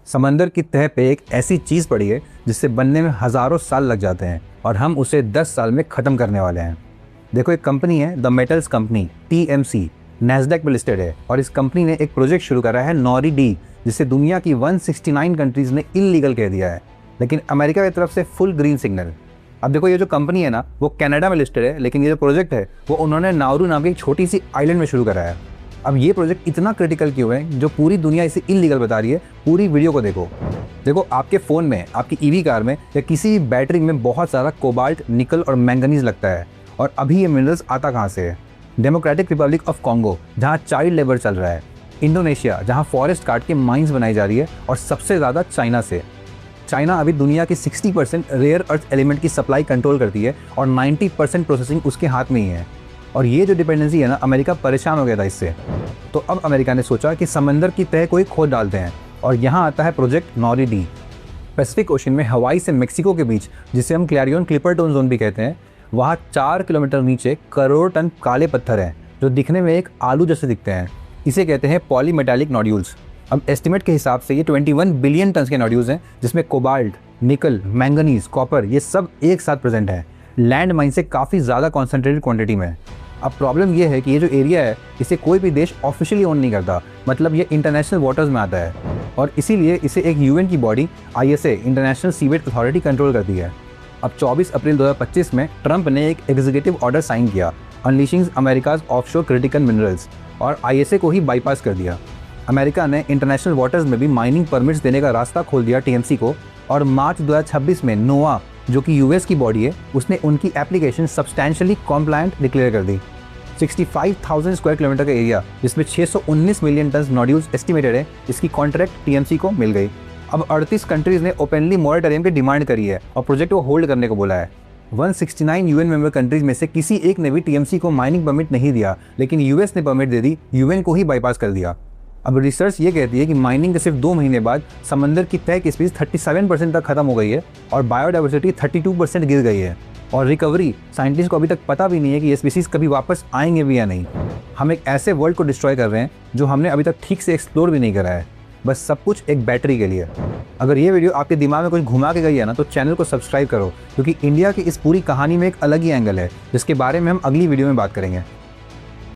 समंदर की तह पे एक ऐसी चीज़ पड़ी है जिससे बनने में हज़ारों साल लग जाते हैं और हम उसे 10 साल में ख़त्म करने वाले हैं। देखो, एक कंपनी है the metals company TMC, Nasdaq पे लिस्टेड है और इस कंपनी ने एक प्रोजेक्ट शुरू करा है नॉरी-डी, जिसे दुनिया की 169 कंट्रीज़ ने इलीगल कह दिया है, लेकिन अमेरिका की तरफ से फुल ग्रीन सिग्नल। अब देखो, ये जो कंपनी है ना वो कनाडा में लिस्टेड है, लेकिन ये जो प्रोजेक्ट है वो उन्होंने नाउरू नाम की एक छोटी सी आइलैंड में शुरू करा है। अब ये प्रोजेक्ट इतना क्रिटिकल क्यों है जो पूरी दुनिया इसे इलीगल बता रही है? पूरी वीडियो को देखो, आपके फ़ोन में, आपकी ईवी कार में या किसी भी बैटरी में बहुत सारा कोबाल्ट, निकल और मैंगनीज लगता है। और अभी ये मिनरल्स आता कहाँ से है? डेमोक्रेटिक रिपब्लिक ऑफ कॉन्गो, जहाँ चाइल्ड लेबर चल रहा है, इंडोनेशिया, जहाँ फॉरेस्ट काट के माइंस बनाई जा रही है, और सबसे ज़्यादा चाइना से। चाइना अभी दुनिया की 60% रेयर अर्थ एलिमेंट की सप्लाई कंट्रोल करती है और 90% प्रोसेसिंग उसके हाथ में ही है। और ये जो डिपेंडेंसी है ना, अमेरिका परेशान हो गया था इससे। तो अब अमेरिका ने सोचा कि समंदर की तह कोई खोद डालते हैं, और यहाँ आता है प्रोजेक्ट नॉरी-डी। पैसिफिक ओशन में हवाई से मेक्सिको के बीच, जिसे हम क्लैरियन क्लिपरटोन जोन भी कहते हैं, वहाँ 4 किलोमीटर नीचे करोड़ टन काले पत्थर हैं जो दिखने में एक आलू जैसे दिखते हैं। इसे कहते हैं पॉलीमेटालिक नोड्यूल्स। अब एस्टिमेट के हिसाब से ये 21 बिलियन टन के नोड्यूल्स हैं, जिसमें कोबाल्ट, निकल, मैंगनीज, कॉपर ये सब एक साथ प्रेजेंट हैं, लैंड माइन से काफ़ी ज़्यादा कॉन्सेंट्रेटेड क्वांटिटी में। अब प्रॉब्लम ये है कि ये जो एरिया है इसे कोई भी देश ऑफिशियली ओन नहीं करता, मतलब ये इंटरनेशनल वाटर्स में आता है, और इसीलिए इसे एक UN की body ISA, international sewage authority control करती है। अब 24 अप्रैल 2025 में ट्रंप ने एक एग्जीक्यूटिव ऑर्डर साइन किया, unleashing America's offshore critical minerals, और ISA को ही बाईपास कर दिया। अमेरिका ने इंटरनेशनल वाटर्स में भी माइनिंग परमिट्स देने का रास्ता खोल दिया TMC को, और मार्च 2026 में नोआ, जो कि US की बॉडी है, उसने उनकी एप्लीकेशन सब्सटैंशियली कॉम्प्लायंट डिक्लेयर कर दी। 65,000 स्क्वायर किलोमीटर का एरिया, जिसमें 619 मिलियन टन नोड्यूल्स एस्टिमेटेड है, इसकी कॉन्ट्रैक्ट TMC को मिल गई। अब 38 कंट्रीज़ ने ओपनली मॉरेटोरियम की डिमांड करी है और प्रोजेक्ट को होल्ड करने को बोला है। 169 UN मेंबर कंट्रीज़ में से किसी एक ने भी TMC को माइनिंग परमिट नहीं दिया, लेकिन US ने परमिट दे दी, UN को ही बाईपास कर दिया। अब रिसर्च ये कहती है कि माइनिंग के सिर्फ 2 महीने बाद समंदर की तह की स्पीड 37% तक खत्म हो गई है और बायोडाइवर्सिटी 32% गिर गई है। और रिकवरी, साइंटिस्ट को अभी तक पता भी नहीं है कि ये स्पीसीज कभी वापस आएंगे भी या नहीं। हम एक ऐसे वर्ल्ड को डिस्ट्रॉय कर रहे हैं जो हमने अभी तक ठीक से एक्सप्लोर भी नहीं करा है, बस सब कुछ एक बैटरी के लिए। अगर ये वीडियो आपके दिमाग में कुछ घुमा के गई है ना, तो चैनल को सब्सक्राइब करो, क्योंकि इंडिया की इस पूरी कहानी में एक अलग ही एंगल है जिसके बारे में हम अगली वीडियो में बात करेंगे।